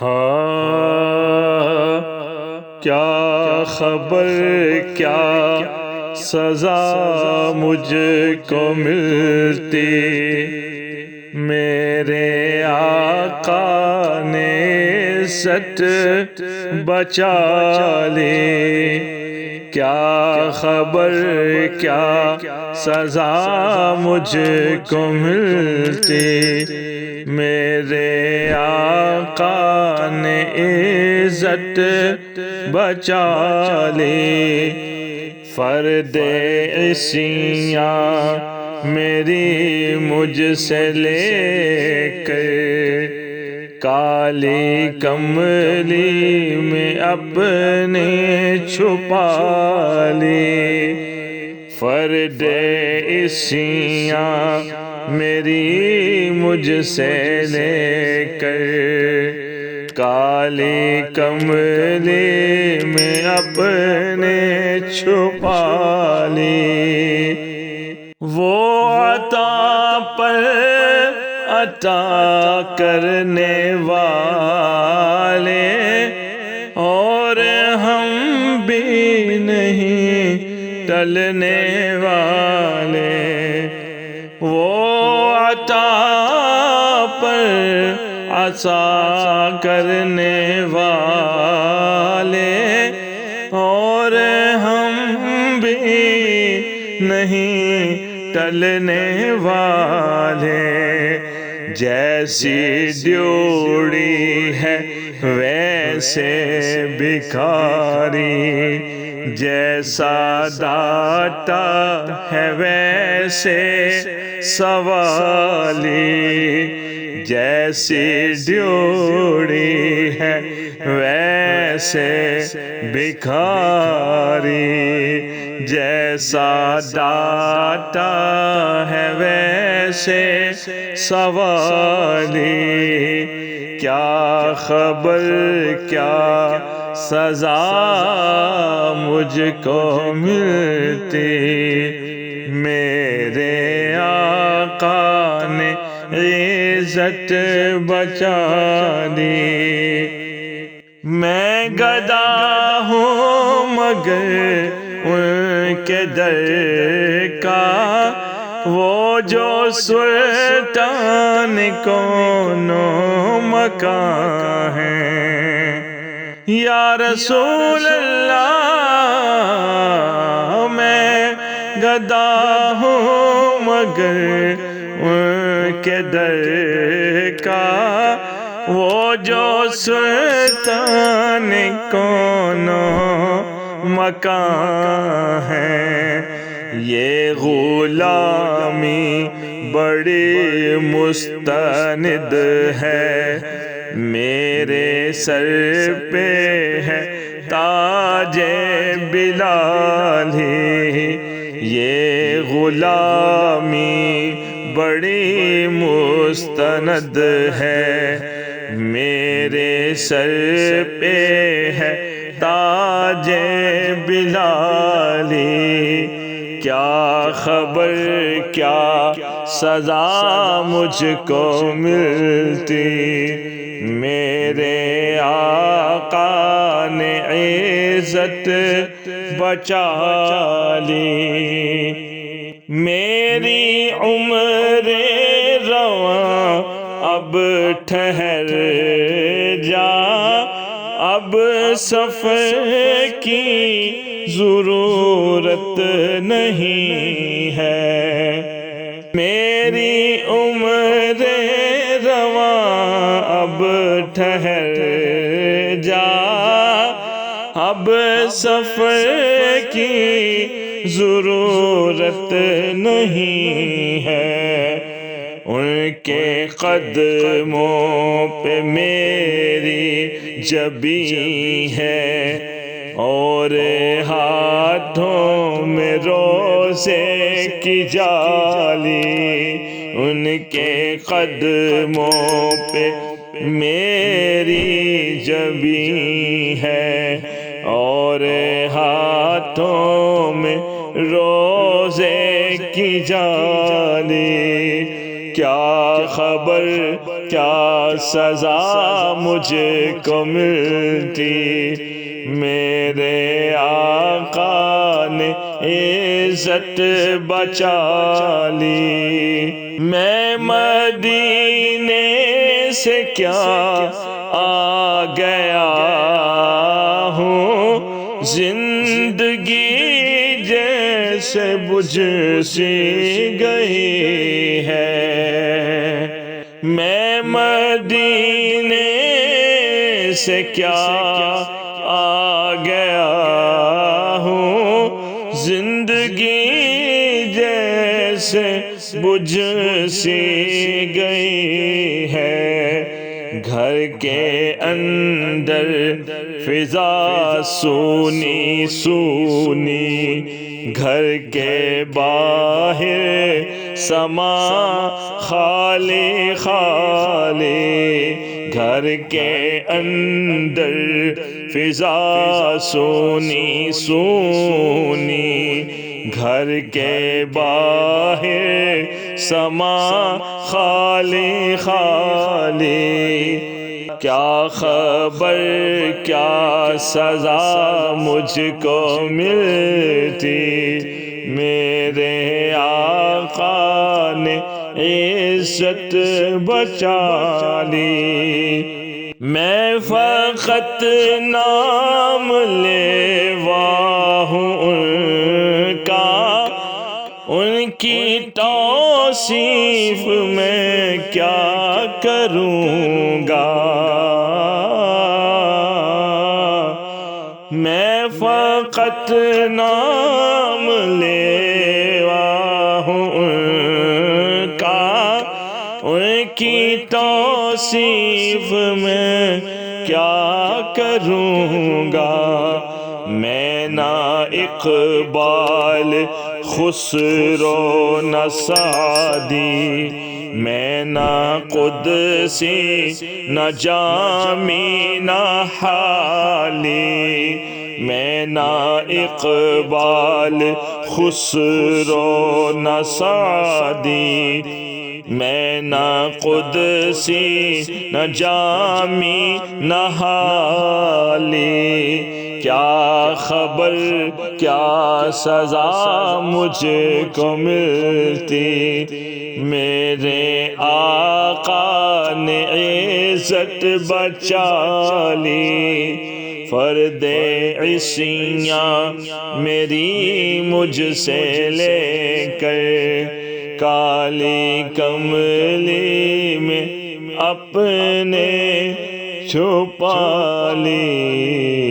ہاں کیا خبر کیا سزا مجھ کو ملتی، میرے آقا نے عزت بچا لی۔ کیا خبر کیا سزا مجھ کو ملتی، میرے آقا نے عزت بچا لی۔ فرد عصیاں میری مجھ سے لے کر، کالی کملی میں اپنے چھپا لی۔ فرد عصیاں میری مجھ سے لے کر، کالی کملی میں اپنے چھپا لی۔ وہ عطا پر عطا کرنے والے اور ہم بھی نہیں ٹلنے والے۔ وہ عطا پر عطا کرنے والے اور ہم بھی نہیں ٹلنے والے۔ جیسی ڈیوڑی ہے ویسے بھکاری، جیسا ڈاٹا ہے ویسے سوالی۔ جیسی ڈیوڑی ہے ویسے بھکاری، جیسا ڈاٹا ہے ویسے سوالی۔ کیا خبر کیا سزا مجھ کو ملتی، میرے آقا نے عزت بچا لی۔ میں گدا ہوں مگر ان کے در کا، وہ جو سلطان کون و مکان ہیں۔ یا رسول اللہ میں گدا ہوں مگر ان کے در کا، وہ جو سلطان کون و مکان ہے۔ یہ غلامی بڑی مستند ہے، میرے سر پہ ہے تاج بلالی۔ یہ غلامی بڑی مستند ہے، میرے سر پہ ہے تاج بلالی۔ کیا خبر کیا سزا مجھ کو ملتی، میرے آقا نے عزت بچا لی۔ میری عمر رواں اب ٹھہر جا، اب سفر کی ضرورت نہیں ہے۔ میری عمر رواں اب ٹھہر جا، اب سفر کی ضرورت نہیں ہے۔ ان کے قدموں پہ میری جبیں ہے، اور ہاتھوں میں روزے کی جالی۔ ان کے قدموں پہ میری جبیں ہے، اور ہاتھوں میں روزے کی جالی۔ کیا خبر کیا سزا مجھ کو ملتی، میرے آقا نے عزت بچا لی۔ میں مدینے سے کیا آ گیا ہوں، زندگی جیسے بجھ سی گئی ہے۔ میں مدینے سے کیا آ گیا ہوں، زندگی جیسے بجھ سی گئی ہے۔ گھر کے اندر فضا سونی سونی، گھر کے باہر سما خالی خالی، گھر کے اندر فضا سونی سونی، گھر کے باہر سما خالی خالی۔ کیا خبر کیا سزا مجھ کو ملتی، میرے آقا نے عزت بچا لی۔ میں فقط نام لیوا ہوں ان کا، ان کی توصیف میں کیا کروں گا۔ میں فقط نام لیوا ہوں ان کا، ان کی توصیف میں کیا کروں گا۔ میں نہ اقبال خسرو نہ سعدی، میں نہ قدسی نہ جامی نہ حالی، میں نہ اقبال خسرو نہ سعدی، میں نہ قدسی نہ جامی نہ حالی۔ کیا خبر کیا سزا مجھ کو ملتی، میرے آقا نے عزت بچا لی۔ فرد عصیاں میری مجھ سے لے کر، کالی کملی میں اپنے چھپا لی۔